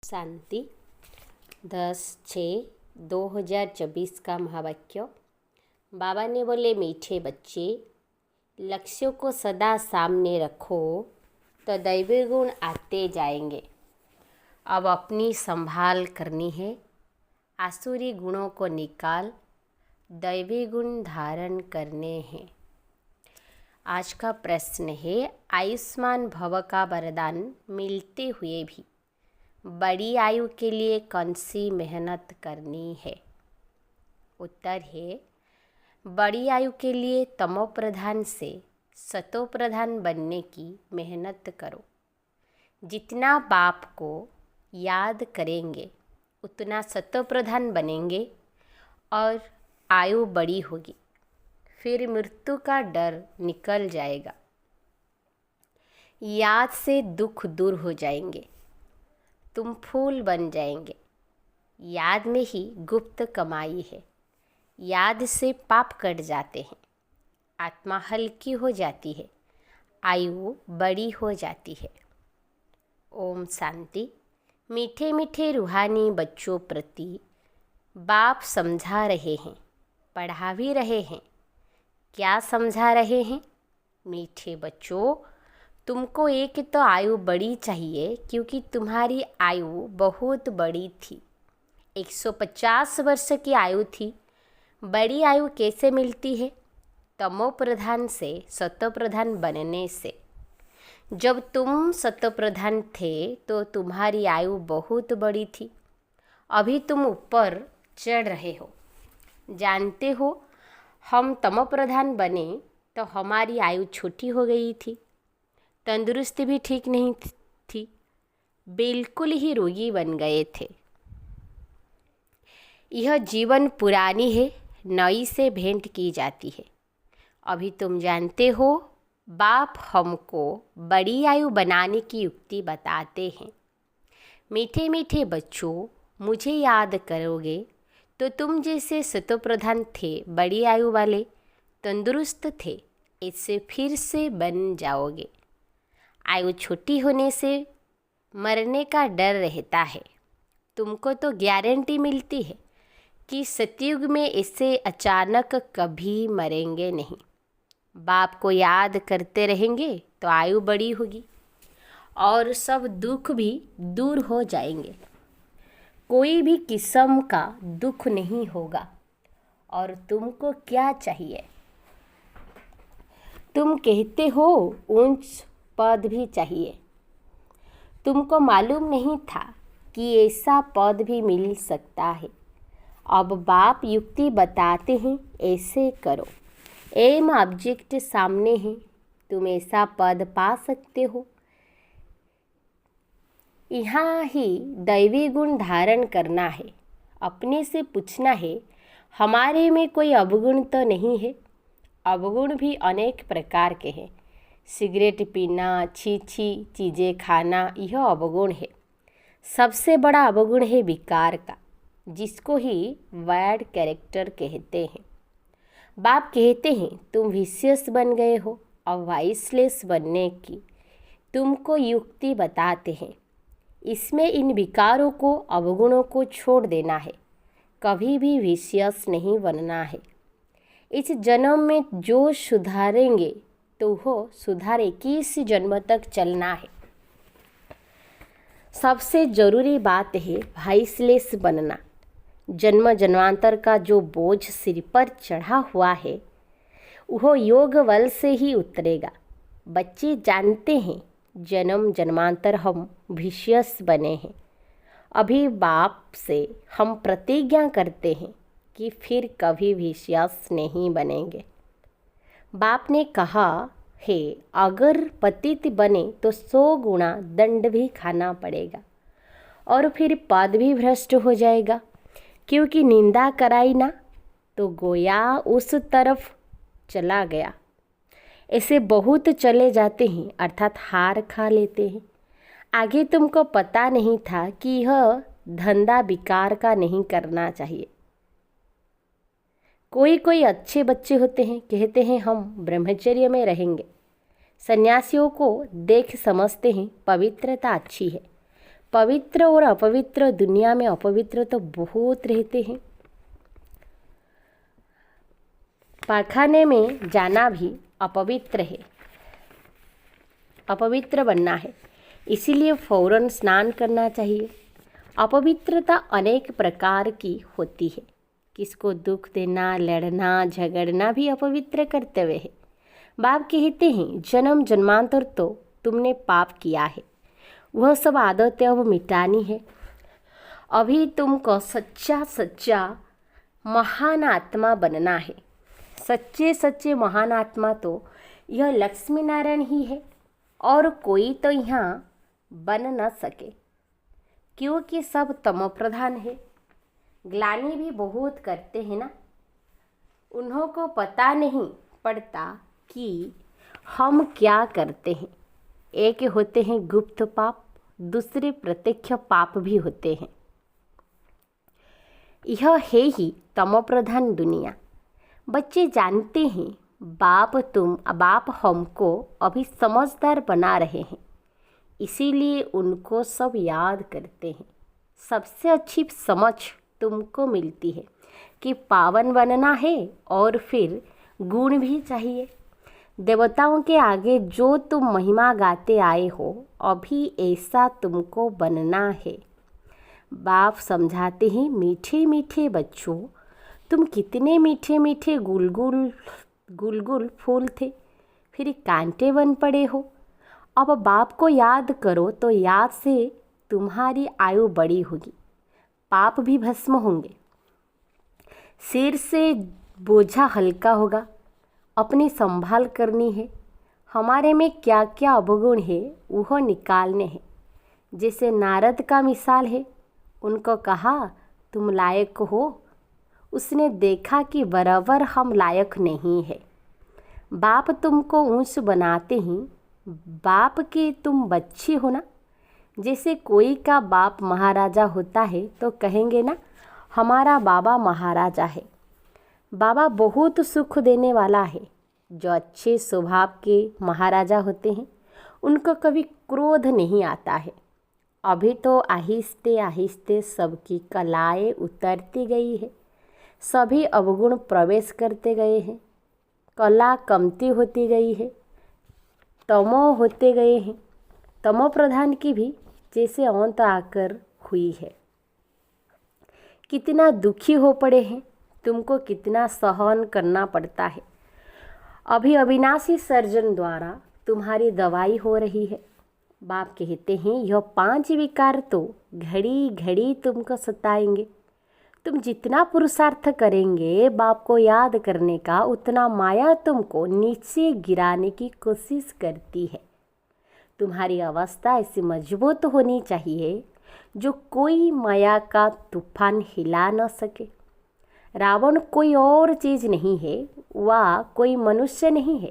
शांति 10/6/2024 का महावाक्य। बाबा ने बोले, मीठे बच्चे, लक्ष्यों को सदा सामने रखो तो दैवी गुण आते जाएंगे। अब अपनी संभाल करनी है। आसुरी गुणों को निकाल दैवी गुण धारण करने हैं। आज का प्रश्न है, आयुष्मान भव का वरदान मिलते हुए भी बड़ी आयु के लिए कौन सी मेहनत करनी है? उत्तर है, बड़ी आयु के लिए तमो प्रधान से सतो प्रधान बनने की मेहनत करो। जितना बाप को याद करेंगे उतना सतो प्रधान बनेंगे और आयु बड़ी होगी। फिर मृत्यु का डर निकल जाएगा। याद से दुख दूर हो जाएंगे। तुम फूल बन जाएंगे। याद में ही गुप्त कमाई है। याद से पाप कट जाते हैं। आत्मा हल्की हो जाती है। आयु बड़ी हो जाती है। ओम शांति। मीठे मीठे रूहानी बच्चों प्रति बाप समझा रहे हैं, पढ़ा भी रहे हैं। क्या समझा रहे हैं? मीठे बच्चों, तुमको एक तो आयु बड़ी चाहिए, क्योंकि तुम्हारी आयु बहुत बड़ी थी। 150 वर्ष की आयु थी। बड़ी आयु कैसे मिलती है? तमो प्रधान से सतो प्रधान बनने से। जब तुम सतो प्रधान थे तो तुम्हारी आयु बहुत बड़ी थी। अभी तुम ऊपर चढ़ रहे हो। जानते हो, हम तमो प्रधान बने तो हमारी आयु छोटी हो गई थी। तंदुरुस्ती भी ठीक नहीं थी। बिल्कुल ही रोगी बन गए थे। यह जीवन पुरानी है, नई से भेंट की जाती है। अभी तुम जानते हो, बाप हमको बड़ी आयु बनाने की युक्ति बताते हैं। मीठे मीठे बच्चों, मुझे याद करोगे तो तुम जैसे सतोप्रधान थे, बड़ी आयु वाले, तंदुरुस्त थे, इससे फिर से बन जाओगे। आयु छोटी होने से मरने का डर रहता है। तुमको तो गारंटी मिलती है कि सतयुग में इससे अचानक कभी मरेंगे नहीं। बाप को याद करते रहेंगे तो आयु बड़ी होगी और सब दुख भी दूर हो जाएंगे। कोई भी किस्म का दुख नहीं होगा। और तुमको क्या चाहिए? तुम कहते हो ऊंच पद भी चाहिए। तुमको मालूम नहीं था कि ऐसा पद भी मिल सकता है। अब बाप युक्ति बताते हैं, ऐसे करो। एम ऑब्जेक्ट सामने है, तुम ऐसा पद पा सकते हो। यहाँ ही दैवी गुण धारण करना है। अपने से पूछना है, हमारे में कोई अवगुण तो नहीं है? अवगुण भी अनेक प्रकार के हैं। सिगरेट पीना, छी चीज़ें खाना, यह अवगुण है। सबसे बड़ा अवगुण है विकार का, जिसको ही बैड कैरेक्टर कहते हैं। बाप कहते हैं, तुम विशियस बन गए हो। अब वाइसलेस बनने की तुमको युक्ति बताते हैं। इसमें इन विकारों को, अवगुणों को छोड़ देना है। कभी भी विशियस नहीं बनना है। इस जन्म में जो सुधारेंगे तो हो सुधार 21 जन्म तक चलना है। सबसे ज़रूरी बात है वाइसलेस बनना। जन्म जन्मांतर का जो बोझ सिर पर चढ़ा हुआ है, वह योग बल से ही उतरेगा। बच्चे जानते हैं, जन्म जन्मांतर हम विशियस बने हैं। अभी बाप से हम प्रतिज्ञा करते हैं कि फिर कभी विशियस नहीं बनेंगे। बाप ने कहा है, अगर पतित बने तो 100 गुना दंड भी खाना पड़ेगा और फिर पद भी भ्रष्ट हो जाएगा, क्योंकि निंदा कराई ना तो गोया उस तरफ चला गया। ऐसे बहुत चले जाते हैं, अर्थात हार खा लेते हैं। आगे तुमको पता नहीं था कि यह धंधा विकार का नहीं करना चाहिए। कोई अच्छे बच्चे होते हैं, कहते हैं हम ब्रह्मचर्य में रहेंगे। सन्यासियों को देख समझते हैं पवित्रता अच्छी है, पवित्र और अपवित्र, दुनिया में अपवित्र तो बहुत रहते हैं। पाखाने में जाना भी अपवित्र है, अपवित्र बनना है, इसीलिए फौरन स्नान करना चाहिए। अपवित्रता अनेक प्रकार की होती है। किसको दुख देना, लड़ना, झगड़ना भी अपवित्र कर्तव्य है। बाप कहते हैं जन्म जन्मांतर तो तुमने पाप किया है, वह सब आदतें अब मिटानी है। अभी तुमको सच्चा महान आत्मा बनना है। सच्चे महान आत्मा तो यह लक्ष्मी नारायण ही है और कोई तो यहाँ बन न सके, क्योंकि सब तमो प्रधान है। ग्लानि भी बहुत करते हैं ना, उन्हों को पता नहीं पड़ता कि हम क्या करते हैं। एक होते हैं गुप्त पाप, दूसरे प्रत्यक्ष पाप भी होते हैं। यह है ही तमो प्रधान दुनिया। बच्चे जानते हैं बाप हमको अभी समझदार बना रहे हैं, इसीलिए उनको सब याद करते हैं। सबसे अच्छी समझ तुमको मिलती है कि पावन बनना है और फिर गुण भी चाहिए। देवताओं के आगे जो तुम महिमा गाते आए हो, अभी ऐसा तुमको बनना है। बाप समझाते हैं मीठे मीठे बच्चों, तुम कितने मीठे मीठे गुलगुल फूल थे, फिर कांटे बन पड़े हो। अब बाप को याद करो तो याद से तुम्हारी आयु बड़ी होगी, पाप भी भस्म होंगे, सिर से बोझा हल्का होगा। अपनी संभाल करनी है। हमारे में क्या क्या अवगुण है वह निकालने हैं। जैसे नारद का मिसाल है, उनको कहा तुम लायक हो, उसने देखा कि बराबर हम लायक नहीं है। बाप तुमको ऊंच बनाते ही बाप के तुम बच्चे हो ना। जैसे कोई का बाप महाराजा होता है तो कहेंगे ना हमारा बाबा महाराजा है। बाबा बहुत सुख देने वाला है। जो अच्छे स्वभाव के महाराजा होते हैं उनको कभी क्रोध नहीं आता है। अभी तो आहिस्ते आहिस्ते सबकी कलाएं उतरती गई है, सभी अवगुण प्रवेश करते गए हैं, कला कमती होती गई है, तमो होते गए हैं। तमो प्रधान की भी जैसे अंत आकर हुई है। कितना दुखी हो पड़े हैं, तुमको कितना सहन करना पड़ता है। अभी अविनाशी सर्जन द्वारा तुम्हारी दवाई हो रही है। बाप कहते हैं यह 5 विकार तो घड़ी घड़ी तुमको सताएंगे। तुम जितना पुरुषार्थ करेंगे बाप को याद करने का, उतना माया तुमको नीचे गिराने की कोशिश करती है। तुम्हारी अवस्था ऐसी मजबूत होनी चाहिए जो कोई माया का तूफान हिला न सके। रावण कोई और चीज़ नहीं है, वह कोई मनुष्य नहीं है।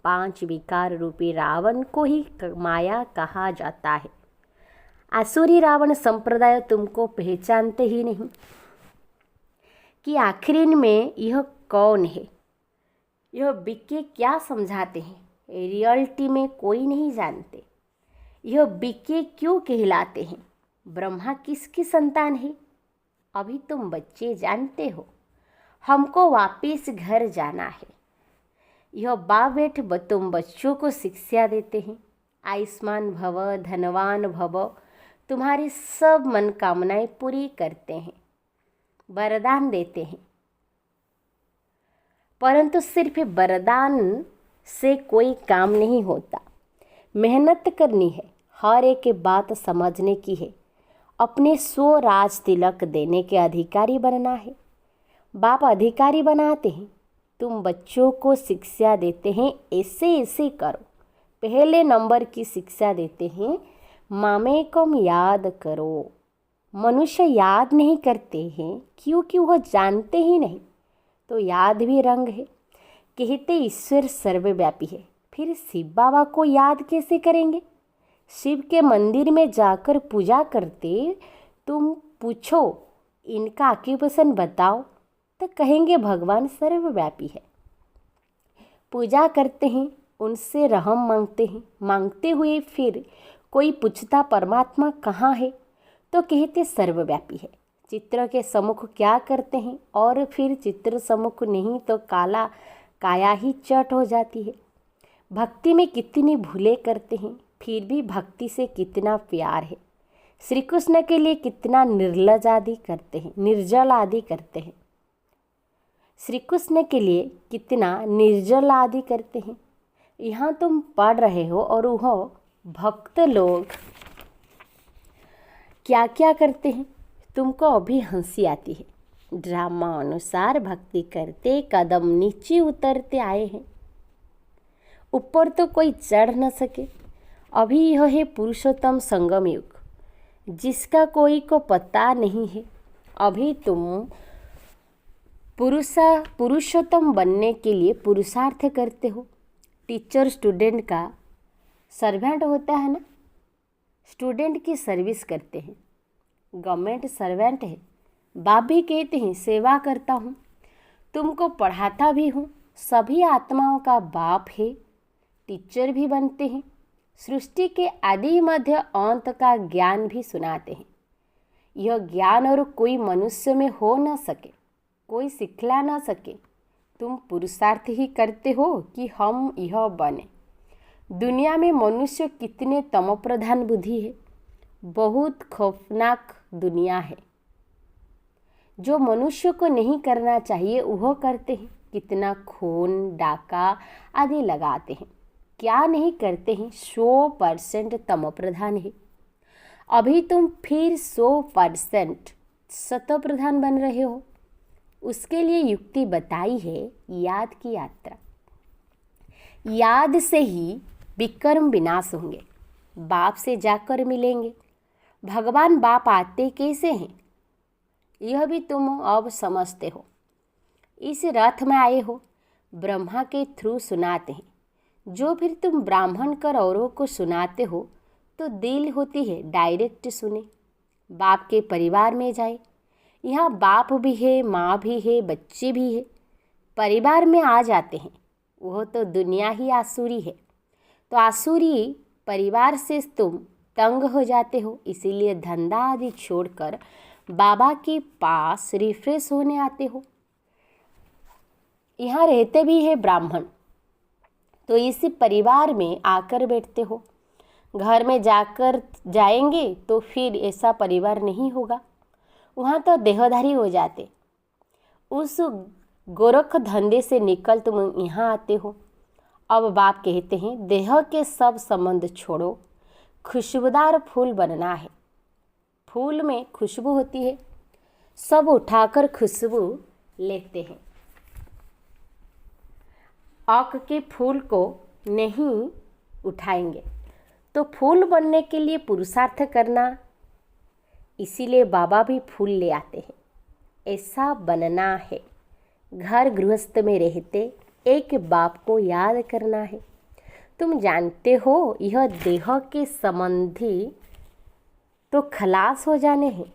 5 विकार रूपी रावण को ही माया कहा जाता है। आसुरी रावण संप्रदाय तुमको पहचानते ही नहीं कि आखिर में यह कौन है। यह बीके क्या समझाते हैं, रियलिटी में कोई नहीं जानते। यह बीके क्यों कहलाते हैं, ब्रह्मा किसकी संतान है, अभी तुम बच्चे जानते हो। हमको वापिस घर जाना है। यह बाप बेट तुम बच्चों को शिक्षा देते हैं, आयुष्मान भव, धनवान भव, तुम्हारी सब मनोकामनाएं पूरी करते हैं, वरदान देते हैं। परंतु सिर्फ वरदान से कोई काम नहीं होता। मेहनत करनी है, हर एक बात समझने की है, अपने स्व राज तिलक देने के अधिकारी बनना है। बाप अधिकारी बनाते हैं, तुम बच्चों को शिक्षा देते हैं ऐसे ऐसे करो। पहले नंबर की शिक्षा देते हैं, मामेकम याद करो। मनुष्य याद नहीं करते हैं क्योंकि वह जानते ही नहीं, तो याद भी रंग है। कहते ईश्वर सर्वव्यापी है, फिर शिव बाबा को याद कैसे करेंगे। शिव के मंदिर में जाकर पूजा करते, तुम पूछो इनका ऑक्यूपेशन बताओ तो कहेंगे भगवान सर्वव्यापी है। पूजा करते हैं, उनसे रहम मांगते हैं, मांगते हुए फिर कोई पूछता परमात्मा कहाँ है तो कहते सर्वव्यापी है। चित्र के सम्मुख क्या करते हैं, और फिर चित्र सम्मुख नहीं तो काया ही चट हो जाती है। भक्ति में कितनी भूलें करते हैं, फिर भी भक्ति से कितना प्यार है। श्री कृष्ण के लिए कितना निर्लज आदि करते हैं, निर्जल आदि करते हैं। श्री कृष्ण के लिए कितना निर्जल आदि करते हैं। यहाँ तुम पढ़ रहे हो और वह भक्त लोग क्या क्या करते हैं, तुमको अभी हंसी आती है। ड्रामा अनुसार भक्ति करते कदम नीचे उतरते आए हैं, ऊपर तो कोई चढ़ न सके। अभी यह है पुरुषोत्तम संगम युग, जिसका कोई को पता नहीं है। अभी तुम पुरुषोत्तम बनने के लिए पुरुषार्थ करते हो। टीचर स्टूडेंट का सर्वेंट होता है ना, स्टूडेंट की सर्विस करते हैं। गवर्नमेंट सर्वेंट है, बाप भी कहते हैं सेवा करता हूँ, तुमको पढ़ाता भी हूँ। सभी आत्माओं का बाप है, टीचर भी बनते हैं। सृष्टि के आदि मध्य अंत का ज्ञान भी सुनाते हैं। यह ज्ञान और कोई मनुष्य में हो न सके, कोई सिखला न सके। तुम पुरुषार्थ ही करते हो कि हम यह बने। दुनिया में मनुष्य कितने तमोप्रधान बुद्धि है, बहुत खौफनाक दुनिया है। जो मनुष्य को नहीं करना चाहिए वह करते हैं। कितना खून डाका आदि लगाते हैं, क्या नहीं करते हैं। 100% तमोप्रधान है। अभी तुम फिर 100% सतोप्रधान बन रहे हो। उसके लिए युक्ति बताई है, याद की यात्रा। याद से ही विकर्म विनाश होंगे, बाप से जाकर मिलेंगे। भगवान बाप आते कैसे हैं, यह भी तुम अब समझते हो। इस रथ में आए हो, ब्रह्मा के थ्रू सुनाते हैं। जो फिर तुम ब्राह्मण कर औरों को सुनाते हो तो दिल होती है डायरेक्ट सुने। बाप के परिवार में जाए, यहाँ बाप भी है, माँ भी है, बच्चे भी है। परिवार में आ जाते हैं, वह तो दुनिया ही आसुरी है। तो आसुरी परिवार से तुम तंग हो जाते हो, इसीलिए धंधा आदि छोड़कर बाबा के पास रिफ्रेश होने आते हो। यहाँ रहते भी है ब्राह्मण, तो इसी परिवार में आकर बैठते हो। घर में जाएंगे तो फिर ऐसा परिवार नहीं होगा, वहाँ तो देहधारी हो जाते। उस गोरख धंधे से निकल तुम यहाँ आते हो। अब बाप कहते हैं देह के सब संबंध छोड़ो, खुशबूदार फूल बनना है। फूल में खुशबू होती है, सब उठाकर खुशबू लेते हैं। आँख के फूल को नहीं उठाएंगे, तो फूल बनने के लिए पुरुषार्थ करना, इसीलिए बाबा भी फूल ले आते हैं। ऐसा बनना है। घर गृहस्थ में रहते एक बाप को याद करना है। तुम जानते हो यह देह के संबंधी तो खलास हो जाने हैं।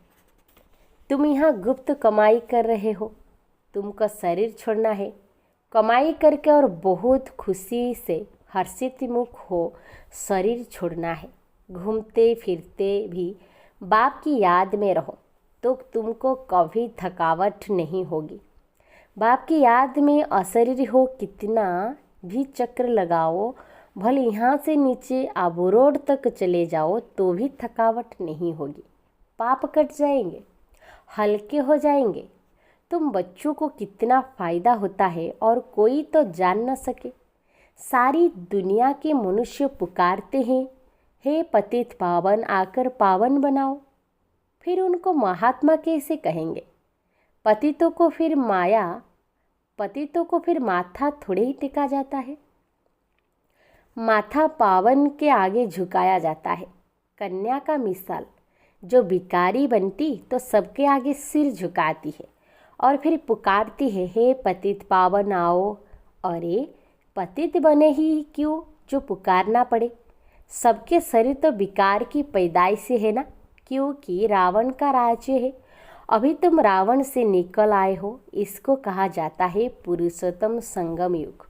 तुम यहाँ गुप्त कमाई कर रहे हो, तुमको शरीर छोड़ना है। कमाई करके और बहुत खुशी से हर्षित मुख हो शरीर छोड़ना है। घूमते फिरते भी बाप की याद में रहो तो तुमको कभी थकावट नहीं होगी। बाप की याद में अशरीर हो, कितना भी चक्र लगाओ, भले यहाँ से नीचे आबूरोड तक चले जाओ तो भी थकावट नहीं होगी। पाप कट जाएंगे, हल्के हो जाएंगे। तुम बच्चों को कितना फ़ायदा होता है और कोई तो जान न सके। सारी दुनिया के मनुष्य पुकारते हैं, हे पतित पावन आकर पावन बनाओ। फिर उनको महात्मा कैसे कहेंगे? पतितों को फिर माथा थोड़े ही टिका जाता है। माथा पावन के आगे झुकाया जाता है। कन्या का मिसाल, जो भिखारी बनती तो सबके आगे सिर झुकाती है और फिर पुकारती है, हे पतित पावन आओ। अरे पतित बने ही क्यों जो पुकारना पड़े? सबके शरीर तो विकार की पैदाइश से है ना, क्योंकि रावण का राज्य है। अभी तुम रावण से निकल आए हो, इसको कहा जाता है पुरुषोत्तम संगम युग।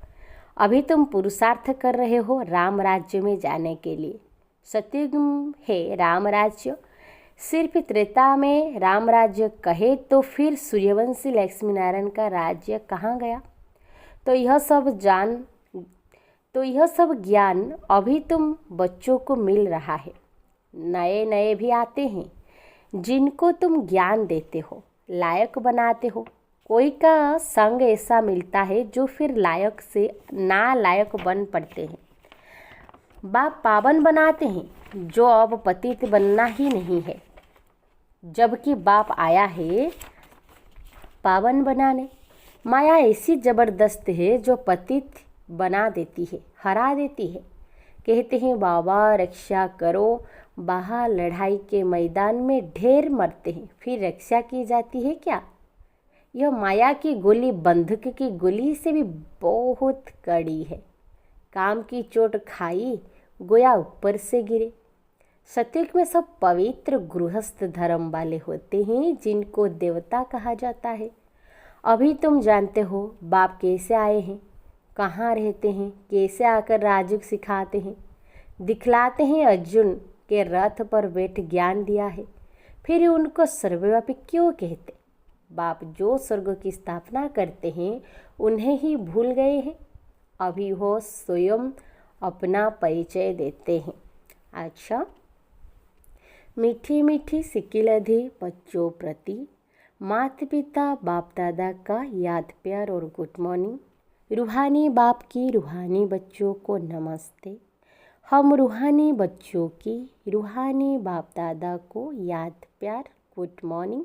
अभी तुम पुरुषार्थ कर रहे हो राम राज्य में जाने के लिए। सतयुग है राम राज्य। सिर्फ त्रेता में राम राज्य कहे तो फिर सूर्यवंशी लक्ष्मी नारायण का राज्य कहाँ गया। तो यह सब ज्ञान अभी तुम बच्चों को मिल रहा है। नए नए भी आते हैं जिनको तुम ज्ञान देते हो, लायक बनाते हो। कोई का संग ऐसा मिलता है जो फिर लायक से नालायक बन पड़ते हैं। बाप पावन बनाते हैं जो अब पतित बनना ही नहीं है, जबकि बाप आया है पावन बनाने। माया ऐसी जबरदस्त है जो पतित बना देती है, हरा देती है। कहते हैं बाबा रक्षा करो, बाहर लड़ाई के मैदान में ढेर मरते हैं, फिर रक्षा की जाती है क्या। यह माया की गोली बंदूक की गोली से भी बहुत कड़ी है। काम की चोट खाई, गोया ऊपर से गिरे। सतयुग में सब पवित्र गृहस्थ धर्म वाले होते हैं जिनको देवता कहा जाता है। अभी तुम जानते हो बाप कैसे आए हैं, कहाँ रहते हैं, कैसे आकर राजयोग सिखाते हैं, दिखलाते हैं। अर्जुन के रथ पर बैठ ज्ञान दिया है, फिर उनको सर्वव्यापी क्यों कहते। बाप जो स्वर्ग की स्थापना करते हैं उन्हें ही भूल गए हैं। अभी वो स्वयं अपना परिचय देते हैं। अच्छा, मीठी मीठी सिकिलधे बच्चों प्रति माता पिता बाप दादा का याद प्यार और गुड मॉर्निंग। रूहानी बाप की रूहानी बच्चों को नमस्ते। हम रूहानी बच्चों की रूहानी बाप दादा को याद प्यार गुड मॉर्निंग,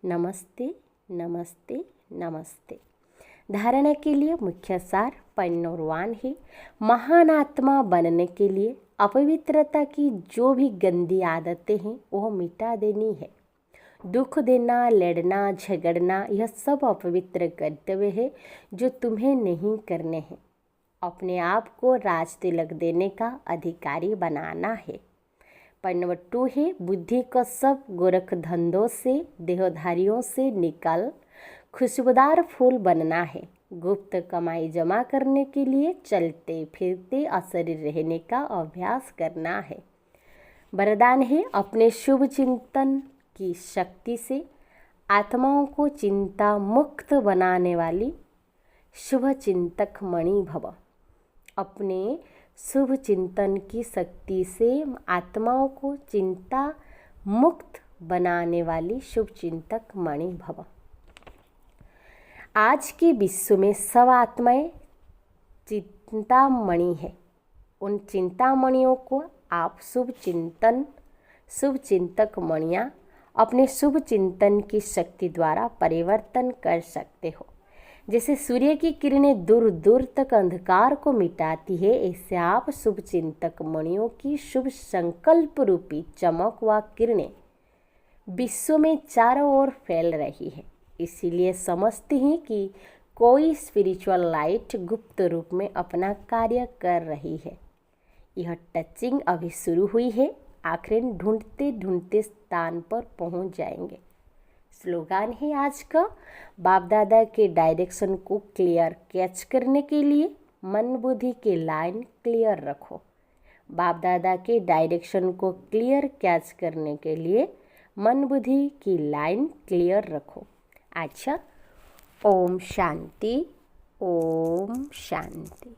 नमस्ते नमस्ते नमस्ते। धारणा के लिए मुख्य सार पॉइंट नंबर 1 है, महान आत्मा बनने के लिए अपवित्रता की जो भी गंदी आदतें हैं वह मिटा देनी है। दुख देना, लड़ना, झगड़ना, यह सब अपवित्र कर्तव्य है जो तुम्हें नहीं करने हैं। अपने आप को राज तिलक देने का अधिकारी बनाना है। पॉइंट नंबर 2 है, बुद्धि को सब गोरख धंधों से, देहधारियों से निकल खुशबूदार फूल बनना है। गुप्त कमाई जमा करने के लिए चलते फिरते अशरीर रहने का अभ्यास करना है। वरदान है, अपने शुभ चिंतन की शक्ति से आत्माओं को चिंता मुक्त बनाने वाली शुभ चिंतक मणि भव। अपने शुभ चिंतन की शक्ति से आत्माओं को चिंता मुक्त बनाने वाली शुभ चिंतक मणि भव। आज के विश्व में सब आत्माएं चिंतामणि है। उन चिंतामणियों को आप शुभ चिंतक मणियाँ अपने शुभ चिंतन की शक्ति द्वारा परिवर्तन कर सकते हो। जैसे सूर्य की किरणें दूर दूर तक अंधकार को मिटाती है, ऐसे आप शुभ चिंतक मणियों की शुभ संकल्प रूपी चमक व किरणें विश्व में चारों ओर फैल रही है। इसीलिए समझते हैं कि कोई स्पिरिचुअल लाइट गुप्त रूप में अपना कार्य कर रही है। यह टचिंग अभी शुरू हुई है, आखिर ढूंढते ढूंढते स्थान पर पहुंच जाएंगे। स्लोगान है आज का, बाप दादा के डायरेक्शन को क्लियर कैच करने के लिए मन बुद्धि की लाइन क्लियर रखो। बाप दादा के डायरेक्शन को क्लियर कैच करने के लिए मन बुद्धि की लाइन क्लियर रखो। अच्छा, ओम शांति, ओम शांति।